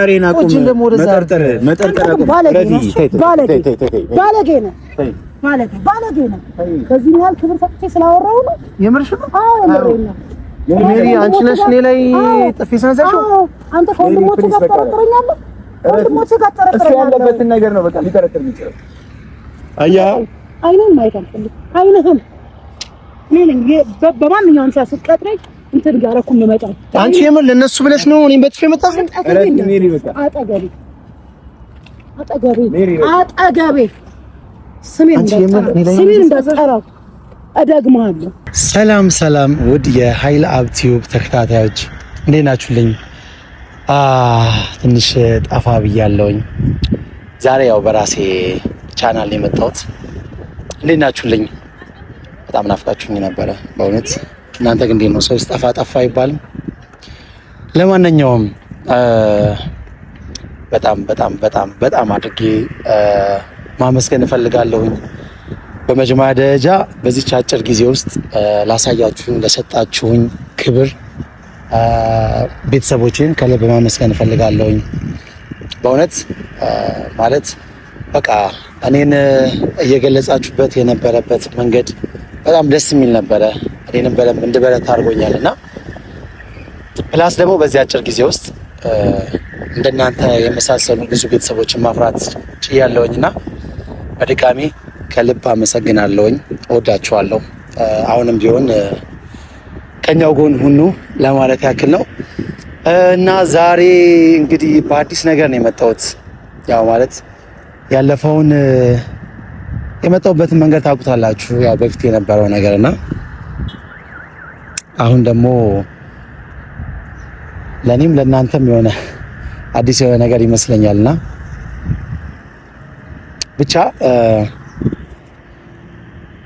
አሬና ቆም መጠርጠር ባለጌ ነው። በዚህ ያህል ክብር ሰጥቼ ስላወራው ነው። የምርሽ ነው? አዎ የምሬን ነው። ሜሪ አንቺ ነሽ እኔ ላይ ጥፊ ሰንዘሽው? አንተ ከወንድሞቼ ጋር ተጠረጥረኛለህ? ወንድሞቼ ጋር ተጠረጥረኛለህ? እሱ ያለበትን ነገር ነው በቃ ሊጠረጥር የሚችለው። አይነን ማየት አልፈልግም። አይነህም ምን በማንኛውም ሰዓት ስትቀጥረኝ እንትን ጋር እኮ የምመጣው አንቺ የምር ለነሱ ብለሽ ነው እኔን በጥፊ የመጣሽው? ሜሪ በቃ አጠገቤ ስሜን እንዳትጠራው እደግምሃለሁ። ሰላም ውድ የኃይል አብ ቲዩብ ተከታታዮች እንዴት ናችሁልኝ? ትንሽ ጠፋ ብያለሁኝ። ዛሬ ያው በራሴ ቻናል የመጣሁት። እንዴት ናችሁልኝ? በጣም ናፍቃችሁኝ ነበረ በእውነት። እናንተ ግን እንዴት ነው? ሰው ጠፋ አይባልም። ለማንኛውም በጣም አድርጌ ማመስገን እፈልጋለሁኝ። በመጀመሪያ ደረጃ በዚች አጭር ጊዜ ውስጥ ላሳያችሁኝ ለሰጣችሁኝ ክብር ቤተሰቦቼን ከልብ ማመስገን እፈልጋለሁኝ። በእውነት ማለት በቃ እኔን እየገለጻችሁበት የነበረበት መንገድ በጣም ደስ የሚል ነበረ። እኔንም በደንብ እንድበረታ አድርጎኛልና ፕላስ ደግሞ በዚህ አጭር ጊዜ ውስጥ እንደናንተ የመሳሰሉ ብዙ ቤተሰቦችን ማፍራት ችያለሁኝና በድጋሚ ከልብ አመሰግናለሁኝ። እወዳችኋለሁ። አሁንም ቢሆን ከኛው ጎን ሁኑ ለማለት ያክል ነው እና ዛሬ እንግዲህ በአዲስ ነገር ነው የመጣሁት። ያው ማለት ያለፈውን የመጣሁበትን መንገድ ታውቁታላችሁ። ያው በፊት የነበረው ነገርና አሁን ደግሞ ለኔም ለእናንተም የሆነ አዲስ የሆነ ነገር ይመስለኛልና ብቻ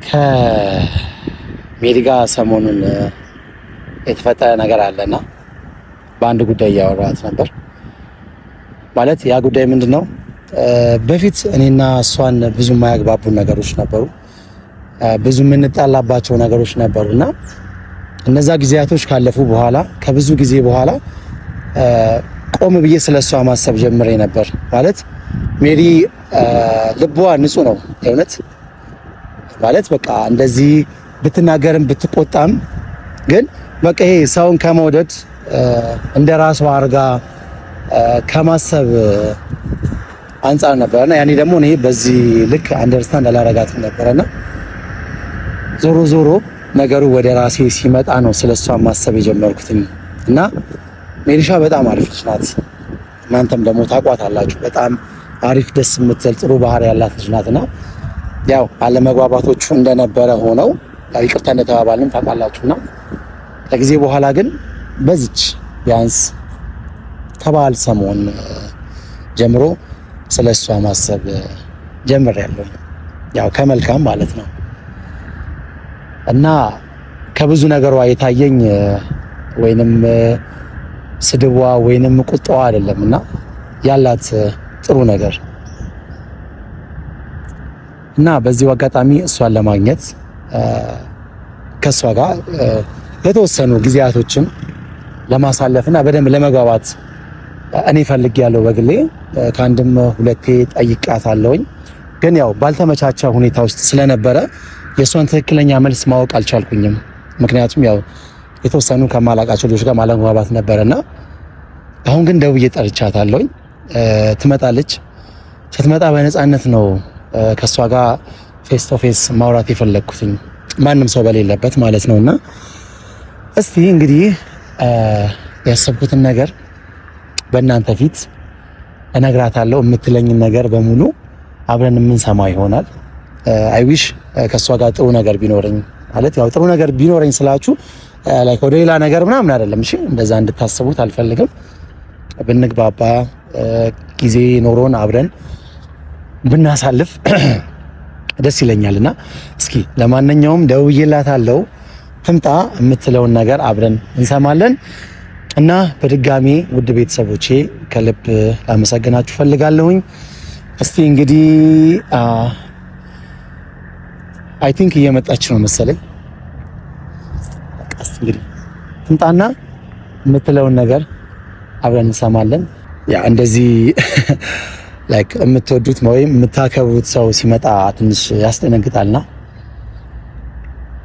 ከሜሪ ጋር ሰሞኑን የተፈጠረ ነገር አለና በአንድ ጉዳይ እያወራኋት ነበር። ማለት ያ ጉዳይ ምንድነው? በፊት እኔና እሷን ብዙ የማያግባቡ ነገሮች ነበሩ፣ ብዙ የምንጣላባቸው ነገሮች ነበሩና እነዛ ጊዜያቶች ካለፉ በኋላ ከብዙ ጊዜ በኋላ ቆም ብዬ ስለሷ ማሰብ ጀምሬ ነበር። ማለት ሜሪ ልቧ ንጹህ ነው የእውነት ማለት በቃ እንደዚህ ብትናገርም ብትቆጣም ግን በቃ ይሄ ሰውን ከመውደድ እንደራሷ አርጋ ከማሰብ አንፃር ነበርና ያኔ ደግሞ እኔ በዚህ ልክ አንደርስታንድ አላረጋትም ነበርና ዞሮ ነገሩ ወደ ራሴ ሲመጣ ነው ስለሷ ማሰብ የጀመርኩት እና ሜሪሻ በጣም አሪፍ ልጅ ናት። እናንተም ደግሞ ታቋታላችሁ። በጣም አሪፍ ደስ የምትል ጥሩ ባህሪ ያላት ልጅ ናትና ያው አለመግባባቶቹ እንደነበረ ሆነው ይቅርታ እንደተባባልን ታውቃላችሁና ከጊዜ በኋላ ግን በዚች ቢያንስ ከባል ሰሞን ጀምሮ ስለሷ ማሰብ ጀምሬያለሁ። ያው ከመልካም ማለት ነው እና ከብዙ ነገሯ የታየኝ ወይንም ስድቧ ወይንም ቁጣዋ አይደለምና ያላት ጥሩ ነገር እና በዚህ አጋጣሚ እሷን ለማግኘት ከሷ ጋር የተወሰኑ ጊዜያቶችን ለማሳለፍና በደንብ ለመግባባት እኔ ፈልጌያለሁ። በግሌ ከአንድም ሁለቴ ጠይቃታለሁኝ። ግን ያው ባልተመቻቸ ሁኔታ ውስጥ ስለነበረ የሷን ትክክለኛ መልስ ማወቅ አልቻልኩኝም። ምክንያቱም ያው የተወሰኑ ከማላቃቸው ልጆች ጋር ማለመግባባት ነበርና አሁን ግን ደውዬ ጠርቻታለሁኝ። ትመጣለች። ስትመጣ በነፃነት ነው ከሷ ጋር ፌስ ቱ ፌስ ማውራት የፈለግኩትኝ ማንም ሰው በሌለበት ማለት ነውና እስቲ እንግዲህ ያሰብኩትን ነገር በእናንተ ፊት እነግራታለሁ። የምትለኝን ነገር በሙሉ አብረን የምንሰማ ይሆናል። አይ ዊሽ ከሷ ጋር ጥሩ ነገር ቢኖረኝ ማለት ያው ጥሩ ነገር ቢኖረኝ ስላችሁ ላይክ ወደ ሌላ ነገር ምናምን አይደለም። እሺ እንደዛ እንድታስቡት አልፈልግም። ብንግባባ ጊዜ ኖሮን አብረን ብናሳልፍ ደስ ይለኛልና እስኪ ለማንኛውም ደውዬላታለሁ። ትምጣ፣ የምትለውን ነገር አብረን እንሰማለን እና በድጋሚ ውድ ቤተሰቦቼ ከልብ ላመሰግናችሁ ፈልጋለሁኝ። እስቲ እንግዲህ አይ ቲንክ እየመጣች ነው መሰለኝ። እስቲ እንግዲህ ትምጣና የምትለውን ነገር አብረን እንሰማለን። ያ እንደዚህ ላይክ የምትወዱት ወይም የምታከብሩት ሰው ሲመጣ ትንሽ ያስደነግጣልና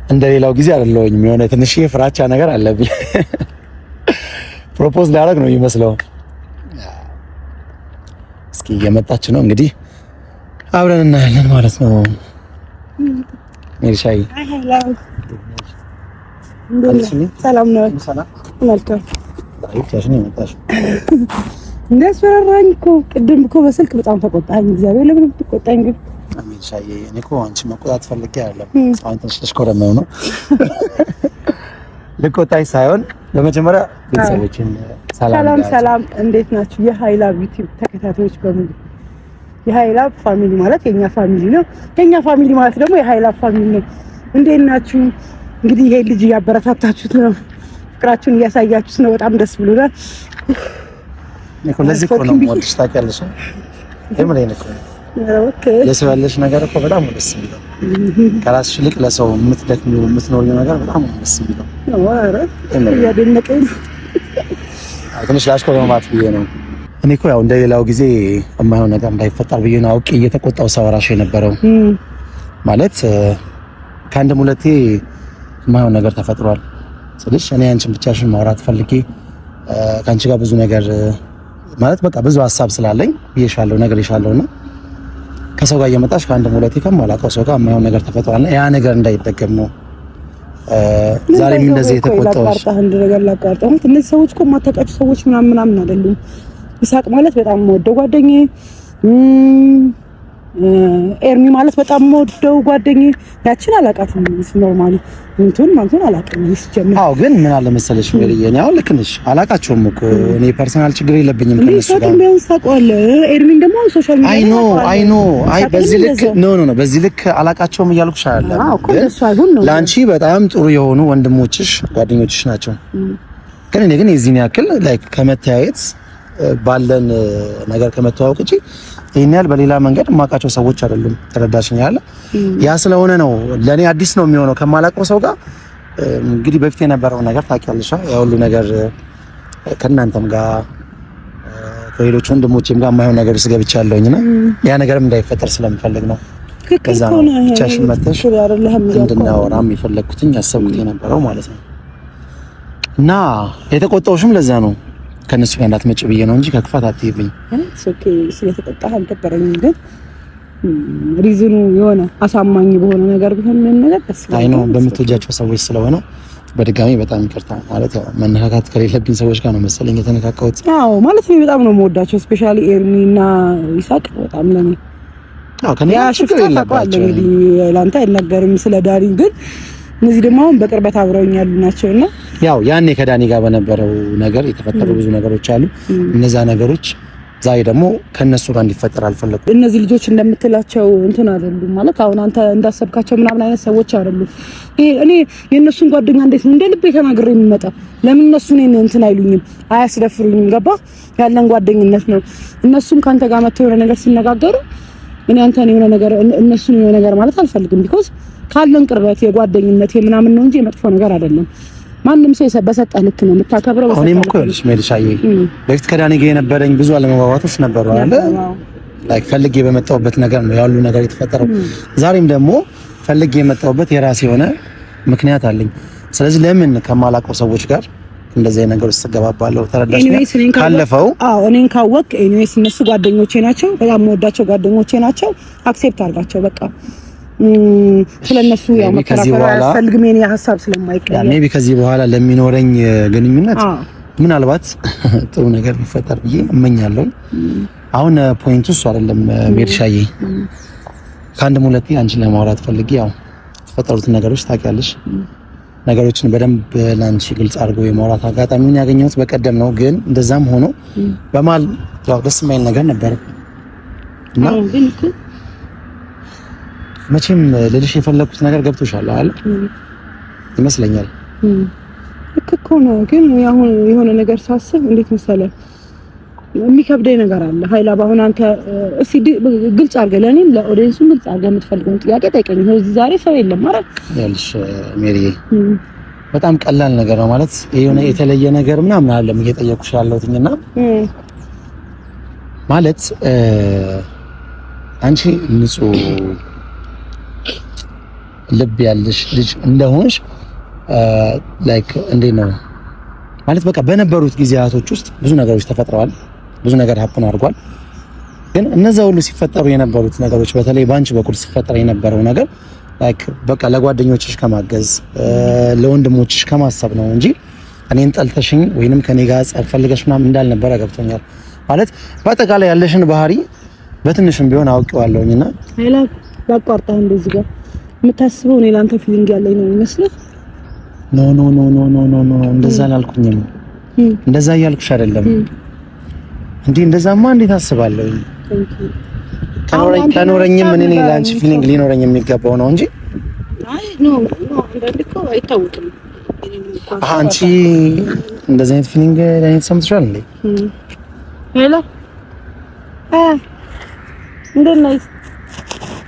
እንደሌላው ጊዜ አይደለሁኝም። የሆነ ትንሽ ፍራቻ ነገር አለብኝ። ፕሮፖዝ ላደርግ ነው የሚመስለው። እስኪ እየመጣች ነው እንግዲህ አብረን እናያለን ማለት ነው። ሜርሻይ ሰላም ነው። መልካም ታይታሽን ይመጣሽ እንደስፈራራኝ እኮ ቅድም እኮ በስልክ በጣም ተቆጣኝ። እግዚአብሔር ለምን ትቆጣኝ ግን? ሜርሻይ እኔ እኮ አንቺ መቆጣት ፈልጌ አይደለም። አሁን ትንሽ ተሽኮረመው ነው ልቆጣኝ ሳይሆን በመጀመሪያ ቤተሰቦችን ሰላም እንዴት ናችሁ? የሃይላብ ዩቲዩብ ተከታታዮች በሙሉ የሃይላብ ፋሚሊ ማለት የኛ ፋሚሊ ነው። የኛ ፋሚሊ ማለት ደግሞ የሃይላብ ፋሚሊ ነው። እንዴት ናችሁ? እንግዲህ ይሄ ልጅ እያበረታታችሁት ነው፣ ፍቅራችሁን እያሳያችሁት ነው። በጣም ደስ ብሎናል። ለዚህ እኮ ነው የምወድሽ ታውቂያለሽ። የምሬን እኮ ኦኬ። ለሰው ያለሽ ነገር እኮ በጣም ደስ የሚለው ከራስሽ ይልቅ ለሰው የምትደክሚው የምትኖሪው ነገር በጣም ደስ የሚለው ነው። ኧረ ያደነቀኝ ትንሽ ላሽኮረማት ብዬ ነው። እኔ እኮ ያው እንደሌላው ጊዜ የማይሆን ነገር እንዳይፈጠር ብዬ ነው አውቄ እየተቆጣው ሳወራሽ የነበረው። ማለት ከአንድም ሁለቴ የማይሆን ነገር ተፈጥሯል ስልሽ እኔ አንቺን ብቻሽን ማውራት ፈልጌ ከአንቺ ጋር ብዙ ነገር ማለት በቃ ብዙ ሀሳብ ስላለኝ ብዬሻለሁ ነገር ይሻለውና ከሰው ጋር እየመጣሽ ከአንድም ሁለቴ ከማላውቀው ሰው ጋር የማይሆን ነገር ተፈጥሯልና ያ ነገር እንዳይደገም ነው ዛሬም እንደዚህ የተቆጣሁሽ። አንድ ነገር ላቋርጠው። እነዚህ ሰዎች እኮ የማታውቃቸው ሰዎች ምናምን አይደሉም። ይሳቅ ማለት በጣም የምወደው ጓደኛዬ፣ ኤርሚ ማለት በጣም የምወደው ጓደኛዬ። ያችን አላውቃትም ኖርማሊ እንትን ማንተን አላውቅም ሲጀምር። አዎ ግን ምን አለ መሰለሽ ሜሪዬ፣ እኔ አሁን ልክ ነሽ አላውቃቸውም እኮ እኔ ፐርሰናል ችግር የለብኝም ከነሱ ጋር። ቢያንስ ታውቀዋለህ። ኤርሚን ደግሞ ሶሻል ሚዲያ አይ ኖ በዚህ ልክ ኖ በዚህ ልክ አላውቃቸውም እያልኩሽ አይደለም። አዎ እኮ እሱ አይሆን ነው። ለአንቺ በጣም ጥሩ የሆኑ ወንድሞችሽ ጓደኞችሽ ናቸው። ግን እኔ ግን የዚህን ያክል ላይክ ከመተያየት ባለን ነገር ከመተዋወቅ እንጂ ይሄን ያህል በሌላ መንገድ የማውቃቸው ሰዎች አይደሉም። ተረዳሽኝ ያለ ያ ስለሆነ ነው ለኔ አዲስ ነው የሚሆነው ከማላውቀው ሰው ጋር። እንግዲህ በፊት የነበረው ነገር ታውቂያለሽ፣ ያ ሁሉ ነገር ከእናንተም ጋር ከሌሎች ወንድሞቼም ጋር የማይሆን ነገር ውስጥ ገብቻለሁኝና ያ ነገርም እንዳይፈጠር ስለምፈልግ ነው። ከዛ ነው ብቻሽን መተሽ እንድናወራም የፈለግኩትኝ ያሰብኩት የነበረው ማለት ነው። እና የተቆጣሁሽም ለዛ ነው ከነሱ ጋር እንዳትመጭ ብዬ ነው እንጂ ከክፋት አትይብኝ። ኦኬ ስለተቆጣህ አልደበረኝም፣ ግን ሪዝኑ የሆነ አሳማኝ በሆነ ነገር ቢሆን ምን ነገር አይ ነው በምትወጃቸው ሰዎች ስለሆነ በድጋሚ በጣም ይቅርታ ማለት ያው መነካካት ከሌለብኝ ሰዎች ጋር ነው መሰለኝ የተነካካሁት። አዎ ማለት ነው በጣም ነው የምወዳቸው ስፔሻሊ ኤርሚና ይሳቅ በጣም ለኔ ከኔ ችግር የለባቸው። እንግዲህ ላንተ አይነገርም ስለ ዳኒ፣ ግን እነዚህ ደግሞ አሁን በቅርበት አብረውኝ ያሉ ናቸውና ያው ያኔ ከዳኒ ጋር በነበረው ነገር የተፈጠሩ ብዙ ነገሮች አሉ። እነዛ ነገሮች ዛሬ ደግሞ ከነሱ ጋር እንዲፈጠር አልፈለኩም። እነዚህ ልጆች እንደምትላቸው እንትን አይደሉም ማለት አሁን አንተ እንዳሰብካቸው ምናምን አይነት ሰዎች አይደሉም። እኔ የእነሱን ጓደኛ እንዴት ነው እንደ ልቤ ተናግሬ የሚመጣ ለምን እነሱ እኔን እንትን አይሉኝም አያስደፍሩኝም? ገባ ያለን ጓደኝነት ነው። እነሱም ካንተ ጋር መተው የሆነ ነገር ሲነጋገሩ እኔ አንተን የሆነ ነገር እነሱን የሆነ ነገር ማለት አልፈልግም። ቢኮዝ ካለን ቅርበት የጓደኝነት የምናምን ነው እንጂ የመጥፎ ነገር አይደለም። ማንም ሰው በሰጠህ ልክ ነው የምታከብረው። እኔም እኮ ልጅ ሜልሻዬ በፊት ከዳኒ ጋር የነበረኝ ብዙ አለመግባባቶች ነበሩ አይደል? ላይክ ፈልጌ በመጣሁበት ነገር ነው ያሉ ነገር የተፈጠረው። ዛሬም ደግሞ ፈልጌ የመጣሁበት የራሴ የሆነ ምክንያት አለኝ። ስለዚህ ለምን ከማላውቀው ሰዎች ጋር እንደዚህ አይነት ነገር ውስጥ ተገባባለሁ? ተረዳሽ? ካለፈው እኔን ካወቅ ኤኒዌይስ እነሱ ጓደኞቼ ናቸው፣ በጣም የምወዳቸው ጓደኞቼ ናቸው። አክሴፕት አድርጋቸው በቃ። ስለነሱ ያው መከራከር አያስፈልግም። የኔ ሀሳብ ስለማይቀየር ሜቢ ከዚህ በኋላ ለሚኖረኝ ግንኙነት ምናልባት ጥሩ ነገር ሊፈጠር ብዬ እመኛለሁ። አሁን ፖይንቱ እሱ አይደለም ሜርሻዬ። ከአንድም ሁለቴ አንቺን ለማውራት ፈልጌ ያው የተፈጠሩትን ነገሮች ታውቂያለሽ። ነገሮችን በደንብ ላንቺ ግልጽ አድርጎ የማውራት አጋጣሚውን ያገኘሁት በቀደም ነው። ግን እንደዛም ሆኖ በማል ያው ደስ የማይል ነገር ነበር እና መቼም ልልሽ የፈለኩት ነገር ገብቶሻል አይደል? ይመስለኛል እኮ ነው። ግን አሁን የሆነ ነገር ሳስብ እንዴት መሰለህ የሚከብደኝ ነገር አለ። ኃይላ አሁን አንተ እስኪ ግልጽ አድርገህ ለኔ ለኦዲየንሱ ግልጽ አድርገህ የምትፈልገውን ጥያቄ ጠይቀኝ። እዚህ ዛሬ ሰው የለም ማለት ያልሽ ሜሪዬ፣ በጣም ቀላል ነገር ነው ማለት የሆነ የተለየ ነገር ምናምን አይደለም እየጠየኩሽ ያለሁትና ማለት አንቺ ንጹህ ልብ ያለሽ ልጅ እንደሆንሽ ላይክ እንዴት ነው ማለት በቃ በነበሩት ጊዜያቶች ውስጥ ብዙ ነገሮች ተፈጥረዋል፣ ብዙ ነገር ሀፕን አድርጓል። ግን እነዛ ሁሉ ሲፈጠሩ የነበሩት ነገሮች በተለይ ባንቺ በኩል ሲፈጠር የነበረው ነገር ላይክ በቃ ለጓደኞችሽ ከማገዝ ለወንድሞችሽ ከማሰብ ነው እንጂ እኔን ጠልተሽኝ ወይንም ከኔ ጋር ጸብ ፈልገሽ ምናምን እንዳልነበረ ገብቶኛል። ማለት በአጠቃላይ ያለሽን ባህሪ በትንሽም ቢሆን አውቄዋለሁኝና ሌላ ባቋርጣ እንደዚህ ጋር የምታስበው እኔ ላንተ ፊሊንግ ያለኝ ነው የሚመስልህ? ኖ ኖ ኖ ኖ ኖ ኖ ኖ እንደዛ አላልኩኝም። እንደዛ እያልኩሽ አይደለም እንዴ። እንደዛማ እንዴት አስባለሁ? ከኖረኝም እኔ ላንቺ ፊሊንግ ሊኖረኝ የሚገባው ነው እንጂ አይ ኖ ኖ እንደልኮ አይታወቅም። አንቺ እንደዚህ አይነት ፊሊንግ ለኔ ተሰምቶሻል እንዴ? ሄሎ እንዴት ነሽ?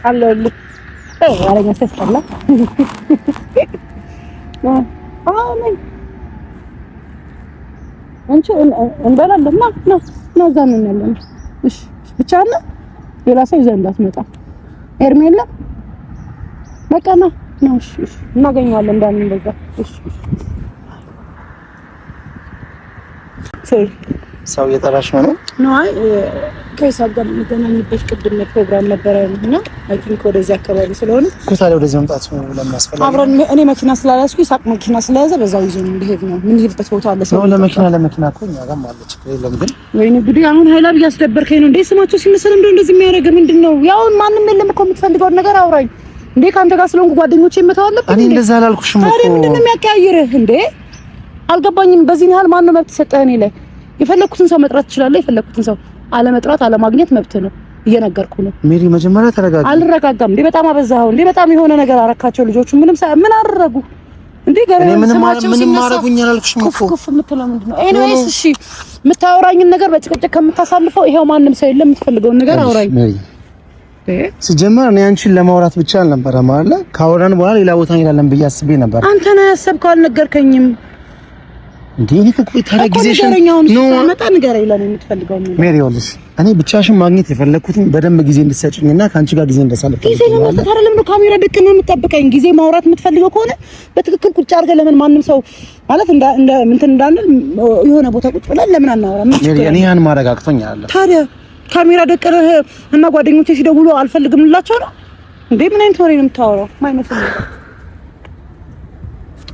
አለሁልህ። አረኛ ተስተላ አንቺ እንበላለን ነው እዛ ምን ያለን? እሺ ብቻ አለ ሌላ ሰው ይዘህ እንዳትመጣ። ኤርሚ የለም በቃ ነው። እሺ እናገኘዋለን እንዳልን በዛ። እሺ ሰው እየጠራሽ ነው ነው? አይ ከይሳብ ጋር የምገናኝበት ቅድም ፕሮግራም ነበረ እና አይ ቲንክ ወደዚህ አካባቢ ስለሆነ ኮታለ ወደዚህ መምጣት ነው ለማስፈላጊ አብረን እኔ መኪና ስላላስኩ ይሳቅ መኪና ስለያዘ በዛው ይዞ ነው እንደሄድ ነው። ምን ይልበት ቦታ አለ ሰው ለመኪና እኮ እኛ ጋርም አለ ችግር የለም። ግን ወይኔ ጉዲ አሁን ኃይላብ እያስደበርከኝ ነው እንዴ? ስማቸው ሲመሰል እንደዚህ የሚያደርግ ምንድነው? ያው ማንም የለም እኮ የምትፈልገውን ነገር አውራኝ እንዴ። ካንተ ጋር ስለሆንኩ ጓደኞቼ መተው አለብኝ። እኔ እንደዛ አላልኩሽም እኮ። ታዲያ ምንድነው የሚያቀያይርህ እንዴ? አልገባኝም። በዚህ ያህል ማን ነው መብት ሰጠህ እኔ ላይ? የፈለኩትን ሰው መጥራት ትችላለህ። የፈለኩትን ሰው አለመጥራት አለማግኘት መብት ነው። እየነገርኩ ነው። ሜሪ መጀመሪያ ተረጋጋ። አልረጋጋም እንዴ? በጣም አበዛኸው እንዴ? በጣም የሆነ ነገር አረካቸው ልጆቹ። ምን አደረጉ እንዴ? ምንም ማረጉኝ አላልኩሽም እኮ። ኩፍ የምትለው ምንድነው? ኤኒዌይስ እሺ፣ የምታወራኝን ነገር በጭቅጭቅ ከምታሳልፈው ይሄው ማንም ሰው የለም። የምትፈልገውን ነገር አውራኝ። ሲጀመር እኔ አንቺን ለማውራት ብቻ አልነበረም አይደል? ካወራን በኋላ ሌላ ቦታ እንሄዳለን ብዬ አስቤ ነበር። አንተ ነህ ያሰብከው፣ አልነገርከኝም እንዴ? እኔ እኮ ታረጊዜሽን ነው መጣ ነገር ይላል የምትፈልገው ነው። ሜሪ ይኸውልሽ፣ እኔ ብቻሽን ማግኘት የፈለኩትን በደንብ ጊዜ እንድትሰጪኝና ካንቺ ጋር ጊዜ እንድሳለፍ ጊዜ ነው ማለት አይደለም ነው። ካሜራ ደቅነ የምትጠብቀኝ ጊዜ ማውራት የምትፈልገው ከሆነ በትክክል ቁጭ አድርገህ ለምን ማንም ሰው ማለት እንደ እንትን እንዳንል የሆነ ቦታ ቁጭ ብለን ለምን አናወራ? ሜሪ እኔ ያን ማረጋግቶኝ አለ። ታዲያ ካሜራ ደቅነህ እና ጓደኞቼ ሲደውሉ አልፈልግም ልላቸው ነው እንዴ? ምን አይነት ወሬ ነው የምታወራው? ማይመስል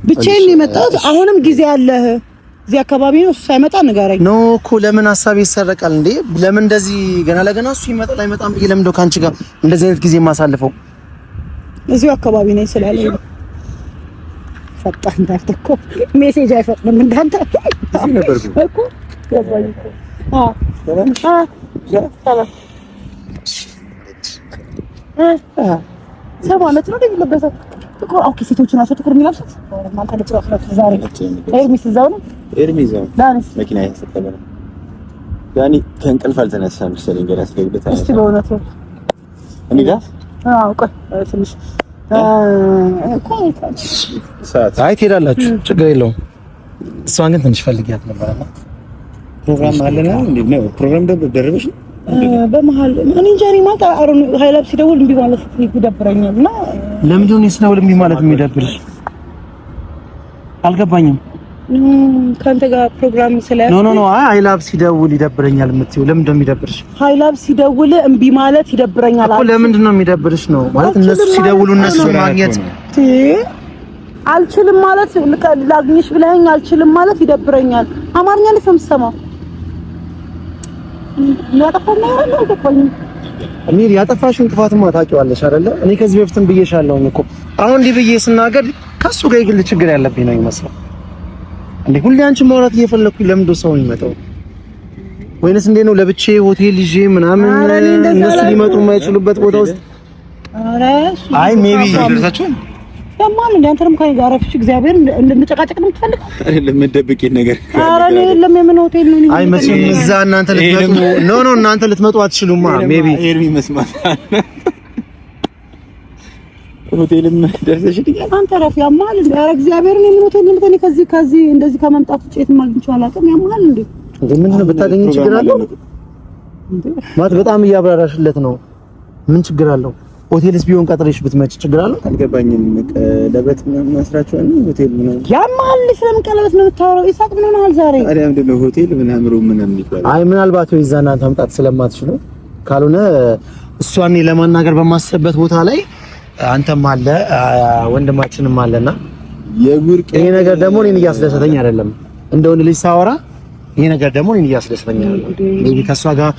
ብቻዬን ነው የመጣሁት። አሁንም ጊዜ አለህ እዚህ አካባቢ ነው። እሱ ሳይመጣ ንገረኝ። ኖ እኮ ለምን ሀሳብ ይሰረቃል እንዴ? ለምን እንደዚህ ገና ለገና እሱ ይመጣል አይመጣም ብዬ ለምን ካንቺ ጋር እንደዚህ አይነት ጊዜ የማሳልፈው? እዚሁ አካባቢ ነኝ ስላለኝ ፈጣን እንዳንተ እኮ ሜሴጅ አይፈጥንም እንዳንተ እዚህ ነበርኩ እኮ ገባኝ እኮ ሰባ ዓመት ነው የሚለበሰው እኮ። ኦኬ ሴቶች ናቸው ጥቁር የሚለብሱት። ማንተ ለጥራፍ ነው ዛሬ ኤርሚስ እዛው ነው። ኤርሚስ እዛው ዳኒስ መኪና ያሰጠለ ነው። ዳኒ ከእንቅልፍ አልተነሳም መሰለኝ ገና ስለግበት አለ። እስቲ በእውነት እኔ ጋር ቆይ ትንሽ ሰዓት አይ ትሄዳላችሁ፣ ችግር የለውም። እሷን ግን ትንሽ ፈልጊያት ነበርና ፕሮግራም አለና እንዴ ነው ፕሮግራም ደርበሽ በመሃል እኔ እንጃ ማለት አሮን ኃይላብ ሲደውል እምቢ ማለት ይደብረኛል። እና ለምንድን ነው ሲደውል እምቢ ማለት የሚደብርሽ? አልገባኝም። ካንተ ጋር ፕሮግራም ስለያዝ ኖ ኃይላብ ሲደውል ይደብረኛል የምትይው ለምንድን ነው የሚደብርሽ? ኃይላብ ሲደውል እምቢ ማለት ይደብረኛል እኮ። ለምንድን ነው የሚደብርሽ ነው ማለት እነሱ ሲደውሉ እነሱ ማግኘት አልችልም ማለት ላግኝሽ ብለኸኝ አልችልም ማለት ይደብረኛል። አማርኛ እንዴት ነው የምትሰማው? ሜሪ ያጠፋሽውን ጥፋትማ ታውቂዋለሽ አይደለ? እኔ ከዚህ በፊትም ብዬሻለሁኝ እኮ። አሁን እንዲህ ብዬ ስናገር ከሱ ጋር የግል ችግር ያለብኝ ነው ይመስላል እንዴ? ሁሌ አንቺ ማውራት እየፈለኩኝ ለምንድን ነው ሰው የሚመጣው? ወይንስ እንዴ ነው ለብቻዬ ሆቴል ይዤ ምናምን እነሱ ሊመጡ የማይችሉበት ቦታ ውስጥ? አይ ሜቢ ደረሳችሁ ያማል እንዴ? አንተም ካይ ጋር አረፍሽ እግዚአብሔር እንድንጨቃጨቅ ነው የምትፈልገው አይደለም? መደብቂት ነገር ኧረ እኔ የለም። የምን ሆቴል ነው? አይ መቼም እዛ እናንተ ልትመጡ ኖ እናንተ ልትመጡ አትችሉማ። ሜቢ ኤርሚ መስማት ሆቴልም ደርሰሽ ይላል። አንተ ረፍ ያማል እንዴ? ኧረ እግዚአብሔርን የምን ሆቴል ነው? እኔ ከዚህ እንደዚህ ከመምጣት ውጪ የትም አግኝቼው አላውቅም። ያማል እንዴ? ምንድን ነው ብታገኝ ችግር አለው? ማለት በጣም እያብራራሽለት ነው። ምን ችግር አለው? ሆቴልስ ቢሆን ቀጥረሽ ብትመጪ ችግር አለው? አልገባኝም። ቀለበት መስራችሁ ነው ሆቴል ምናምን ያማል። ስለምን ቀለበት ነው የምታወራው? ይሳቅ ምን ሆነሃል ዛሬ? አሪያ ምንድነው ሆቴል ምናምን ምናምን ይባላል። አይ ምናልባት ወይ እዛና ታምጣት ስለማትችሉ ካልሆነ እሷን ለማናገር በማሰበት ቦታ ላይ አንተም አለ ወንድማችንም አለና የጉርቅ ይሄ ነገር ደግሞ እኔን እያስደሰተኝ አይደለም። እንደው ልጅ ሳወራ ይሄ ነገር ደግሞ እኔን እያስደሰተኝ አይደለም። ሜቢ ከሷ ጋር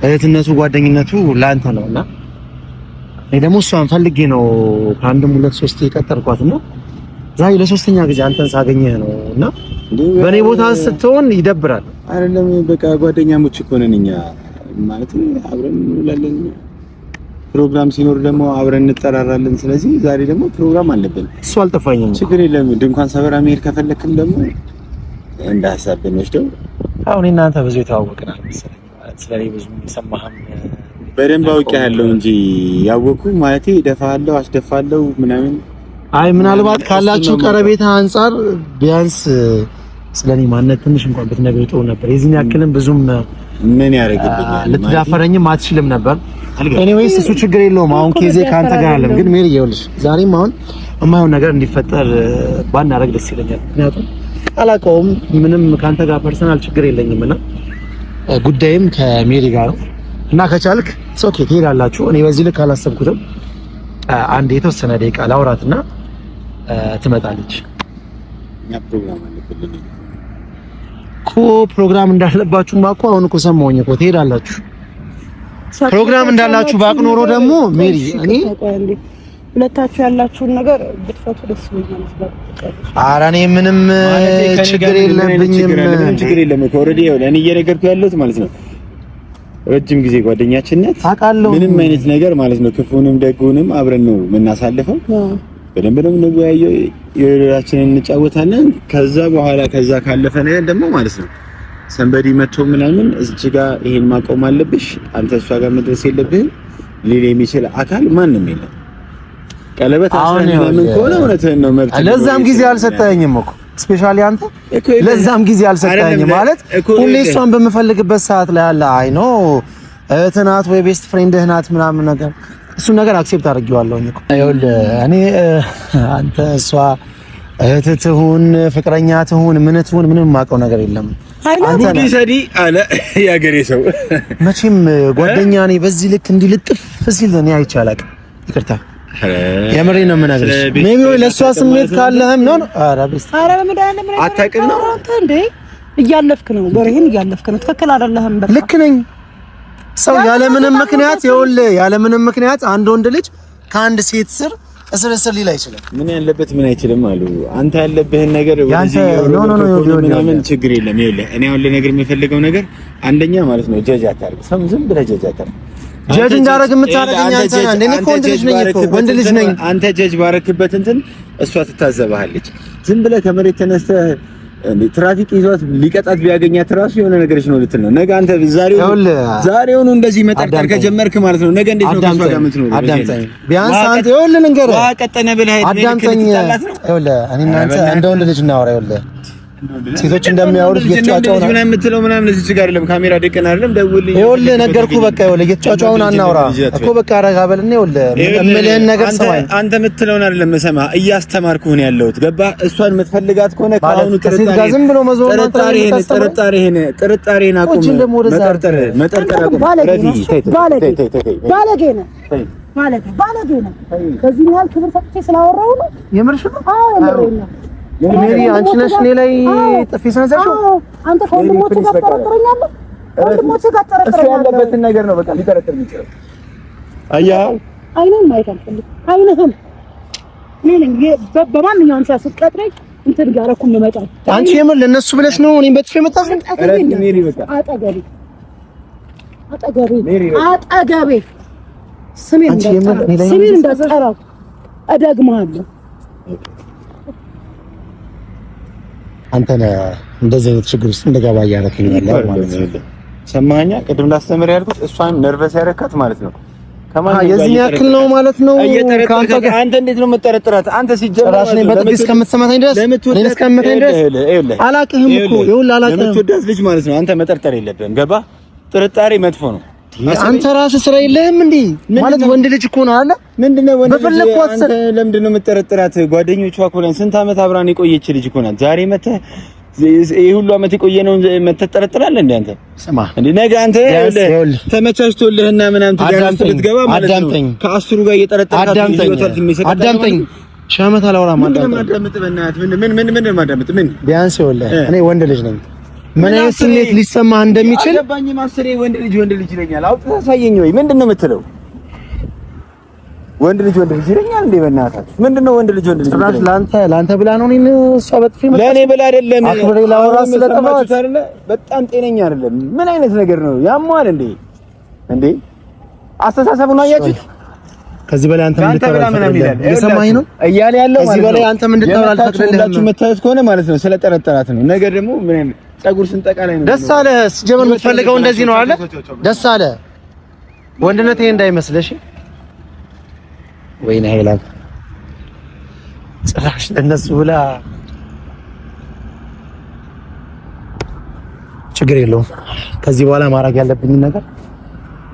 እህትነቱ ጓደኝነቱ ላንተ ነውና እኔ ደግሞ እሷን ፈልጌ ነው ከአንድም ሁለት ሶስት የቀጠርኳትና ዛሬ ለሶስተኛ ጊዜ አንተን ሳገኘህ ነውና በእኔ ቦታ ስትሆን ይደብራል። አይደለም በቃ ጓደኛሞች እኮ ነን እኛ ማለት አብረን እንውላለን። ፕሮግራም ሲኖር ደግሞ አብረን እንጠራራለን። ስለዚህ ዛሬ ደግሞ ፕሮግራም አለብን። እሱ አልጠፋኝም። ችግር የለም። ድንኳን ሰበራ መሄድ ከፈለክም ደግሞ እንደ ሀሳብ ብንወስደው አሁን እናንተ ብዙ የተዋወቅናል መሰለኝ። ስለኔ ብዙ የሰማህም በደንብ አውቄያለሁ እንጂ ያወኩ ማለቴ እደፋለሁ፣ አስደፋለሁ ምናምን። አይ ምናልባት ካላችሁ ቀረቤታ አንፃር ቢያንስ ስለኔ ማንነት ትንሽ እንኳን ብትነግረኝ ጥሩ ነበር። የዚህን ያክልም ብዙም ምን ያደርግልኛል ልትዳፈረኝም አትችልም ነበር። ኤኒዌይስ እሱ ችግር የለውም። አሁን ኬዜ ካንተ ጋር አለም። ግን ሜሪ ይኸውልሽ ዛሬም አሁን የማይሆን ነገር እንዲፈጠር ባናረግ ደስ ይለኛል። ምክንያቱም አላውቀውም ምንም ካንተ ጋር ፐርሰናል ችግር የለኝምና ጉዳይም ከሜሪ ጋር ነው እና ከቻልክ ኦኬ ትሄዳላችሁ። እኔ በዚህ ልክ አላሰብኩትም። አንድ የተወሰነ ደቂቃ ላውራትና ትመጣለች። ፕሮግራም አለብን እኮ ፕሮግራም እንዳለባችሁ ማቆ አሁን እኮ ሰማሁኝ እኮ ትሄዳላችሁ። ፕሮግራም እንዳላችሁ ባቅ ኖሮ ደግሞ ሜሪ እኔ ሁለታችሁ ያላችሁን ነገር ብትፈቱ ደስ ይለኛል። ኧረ እኔ ምንም ችግር የለብኝም። ምንም ችግር የለም እኮ ኦልሬዲ እኔ እየነገርኩ ያለሁት ማለት ነው ረጅም ጊዜ ጓደኛችነት ምንም አይነት ነገር ማለት ነው ክፉንም ደጉንም አብረን ነው የምናሳልፈው። በደንብ ነው የምንወያየው፣ የራሳችንን እንጫወታለን። ከዛ በኋላ ከዛ ካለፈ ነገር ደግሞ ማለት ነው ሰንበዲ መጥቶ ምናምን እዚህ ጋር ይሄን ማቆም አለብሽ፣ አንተ እሷ ጋር መድረስ የለብህም ሊል የሚችል አካል ማንም የለም። ቀለበት አስረን ምን ከሆነ እውነትህን ነው መብት። ለዛም ጊዜ አልሰጠኸኝም እኮ ስፔሻሊ አንተ ለዛም ጊዜ አልሰጠኸኝም ማለት ሁሌ እሷን በምፈልግበት ሰዓት ላይ አለ አይ ኖ እህትህ ናት ወይ ቤስት ፍሬንድህ ናት ምናምን ነገር እሱ ነገር አክሴፕት አድርጌዋለሁኝ እኮ። ይኸውልህ እኔ አንተ እሷ እህትህ ትሁን ፍቅረኛ ትሁን ምን ትሁን ምንም የማውቀው ነገር የለም። አንተ ሰዲ አለ ያገሬ ሰው መቼም ጓደኛ ነኝ በዚህ ልክ እንዲህ ልጥፍ ሲል እኔ አይቼ አላውቅም። ይቅርታ የምሬ ነው የምነግርሽ። ሜቢ ወይ ለሷ ስሜት ካለህም ነው። ኧረ ቤስት በመድኃኒዓለም አታውቅም ነው አንተ እንዴ እያለፍክ ነው፣ በርህን እያለፍክ ነው። ትክክል አይደለህም። በቃ ልክ ነኝ። ሰው ያለምንም ምክንያት ይኸውልህ ያለምንም ምክንያት አንድ ወንድ ልጅ ከአንድ ሴት ስር እስር ሊል አይችልም። ምን ያለበት ምን አይችልም አሉ። አንተ ያለብህን ነገር ያንተ ምናምን ችግር የለም። ይኸውልህ እኔ አሁን ልነግርህ የምፈልገው ነገር አንደኛ ማለት ነው ጀጅ አታርግ። ሰው ዝም ብለህ ጀጅ አታርግ። ጀጅ እንዳደረግ የምታደርገኝ አንተ ነህ። እኔ እኮ ወንድ ልጅ ነኝ እኮ ወንድ ልጅ ነኝ። አንተ ጀጅ ባረክበት እንትን እሷ ትታዘብሃለች። ዝም ብለህ ከመሬት ተነስተህ ትራፊክ ይዟት ሊቀጣት ቢያገኛት ራሱ የሆነ ነገርሽ ነው ልትል ነው። ነገ አንተ ዛሬውኑ እንደዚህ መጠርጠር ከጀመርክ ማለት ነው ነገ እንዴት ነው ከሷ ጋር የምትኖረው? አዳምጠኝ ቢያንስ አንተ ይኸውልህ ልንገርህ ቀጠነ ብለህ አዳምጠኝ። ይኸውልህ እኔ እና አንተ እንደ ወንድ ልጅ እናወራ። ይኸውልህ ሴቶች እንደሚያወሩት እየተጫጫው ነው ምናምን የምትለው ምናምን እዚህ ጋር አይደለም ካሜራ ደቀና አይደለም ደውልኝ። ይኸውልህ ነገርኩህ በቃ ይኸውልህ እየተጫጫውን አናውራ እኮ በቃ አረጋ በልና ይኸውልህ እምልህን ነገር ሰማኝ። አንተ የምትለውን አይደለም ሰማ እያስተማርኩህ ነው ያለሁት ገባህ? እሷን የምትፈልጋት ከሆነ ካሁኑ ዝም ብሎ መዞር ጥርጣሬን አቁም። መጠርጠር አቁም። ባለጌ ነው። ከዚህ ያህል ክብር ሰጥቼ ስላወራሁ ነው። የምርሽ ነው? አዎ የምሬን ነው። ሜሪ አንቺ ነሽ እኔ ላይ ጥፊ ሰነዘርሽው? አንተ ከወንድሞቼ ጋር ጠረጥረኛለህ? ወንድሞቼ ጋር ጠረጥረኛለህ? ያለበትን ነገር ነው በቃ ሊጠረጥር የሚችለው። አያው አይነህም ማየት አልፈልግም። አይነህም በማንኛውም ሰዓት ስትቀጥረኝ እንትን ጋር እኮ የምመጣው አንቺ የምር ለነሱ ብለሽ ነው እኔን በጥፊ የመጣሽ? ሜሪ በቃ አጠገቤ ስሜን እንዳትጠራው እደግምሃለሁ። አንተ ነህ እንደዚህ አይነት ችግር ውስጥ እንደገባ እያደረከኝ ያለው ማለት ነው። ሰማኸኛ? ቅድም ላስተምር ያልኩት እሷን ነርቨስ ያረካት ማለት ነው። የዚህ ያክል ነው ማለት ነው። አንተ እንዴት ነው የምትጠረጥራት? አንተ ሲጀምር ራስ ነኝ በጥፊ እስከምትሰማኝ ድረስ እኔ እስከምትሰማኝ ድረስ አላውቅህም እኮ ይኸውልህ አላውቅህም። ለምትወዳት ልጅ ማለት ነው አንተ መጠርጠር የለብህም። ገባህ? ጥርጣሬ መጥፎ ነው። አንተ ራስህ ስራ የለህም እንዴ? ማለት ወንድ ልጅ እኮ ነው አለ። ምንድነው ወንድ ልጅ? አንተ ለምንድነው የምትጠረጥራት? ጓደኞቿ እኮ ነን። ስንት ዓመት አብራን የቆየች ልጅ እኮ ናት። ዛሬ መተህ ይሄ ሁሉ ዓመት የቆየነው መተህ ትጠረጥራለህ እንዴ? አንተ ስማ እንዴ፣ ነገ አንተ ተመቻችቶልህና ምናምን ትጋራስ ልትገባ ማለት ነው። ከአስሩ ጋር እየጠረጠርካት ይወጣል የሚሰቀጥ አዳምጠኝ። ሻመት አላወራም። አዳምጥ በእናትህ። ምን ማዳምጥ? ምን ቢያንስ ይኸውልህ፣ እኔ ወንድ ልጅ ነኝ። ምን አይነት ስሜት ሊሰማህ እንደሚችል አልገባኝ። ማስሬ ወንድ ልጅ ይለኛል። አውጥተህ አሳየኝ። ወይ ምንድነው የምትለው? ወንድ ልጅ ይለኛል እንዴ? በእናትህ ምንድነው ወንድ ልጅ ጭራሽ ላንተ ብላ ነው እኔን እሷ በጥፊ ማለት ለኔ ብላ አይደለም። አክብሬ ላወራ ስለጠፋች አይደለ? በጣም ጤነኛ አይደለም። ምን አይነት ነገር ነው? ያሟል እንዴ? አስተሳሰቡን አያችሁት? ከዚህ በላይ አንተ ምን ታወራለህ? እየሰማኸኝ ነው እያለ ያለው ማለት ነው። ከዚህ በላይ አንተ ምን እንድታወራ አልፈቅድልህም። መታየት ከሆነ ማለት ነው ስለጠረጠራት ነው። ነገር ደግሞ ምን ፀጉር ስንጠቃ ላይ ነው። ደስ አለ ሲጀመር የምትፈልገው እንደዚህ ነው አለ። ደስ አለ ወንድነት ይሄ እንዳይመስልሽ። ወይኔ ኃይላም ጭራሽ ለነሱ ብላ ችግር የለውም። ከዚህ በኋላ ማድረግ ያለብኝ ነገር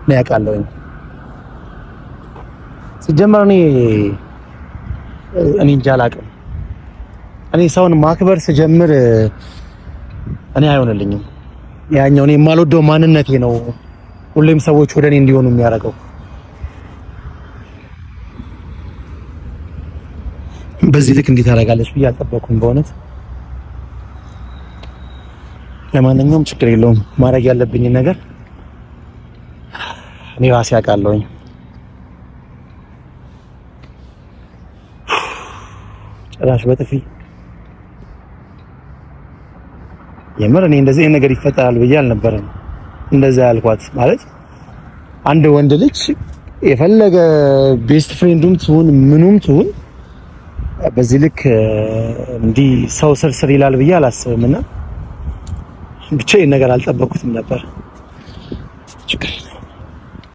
ነው ያውቃለሁ። ሲጀመር እኔ እንጃ አላውቅም። እኔ ሰውን ማክበር ስጀምር እኔ አይሆንልኝም። ያኛው እኔ የማልወደው ማንነቴ ነው ሁሌም ሰዎች ወደ እኔ እንዲሆኑ የሚያደርገው። በዚህ ልክ እንዴት ታደርጋለች ብዬ አልጠበኩም በእውነት። ለማንኛውም ችግር የለውም። ማድረግ ያለብኝ ነገር እኔ ራሴ አውቃለሁኝ። ጭራሽ በጥፊ የምር እኔ እንደዚህ ነገር ይፈጠራል ብዬ አልነበረም። እንደዛ ያልኳት ማለት አንድ ወንድ ልጅ የፈለገ ቤስት ፍሬንዱም ትሁን ምኑም ትሁን በዚህ ልክ እንዲህ ሰው ስርስር ይላል ብዬ አላስብምና ብቻ ይሄን ነገር አልጠበኩትም ነበር። ችግር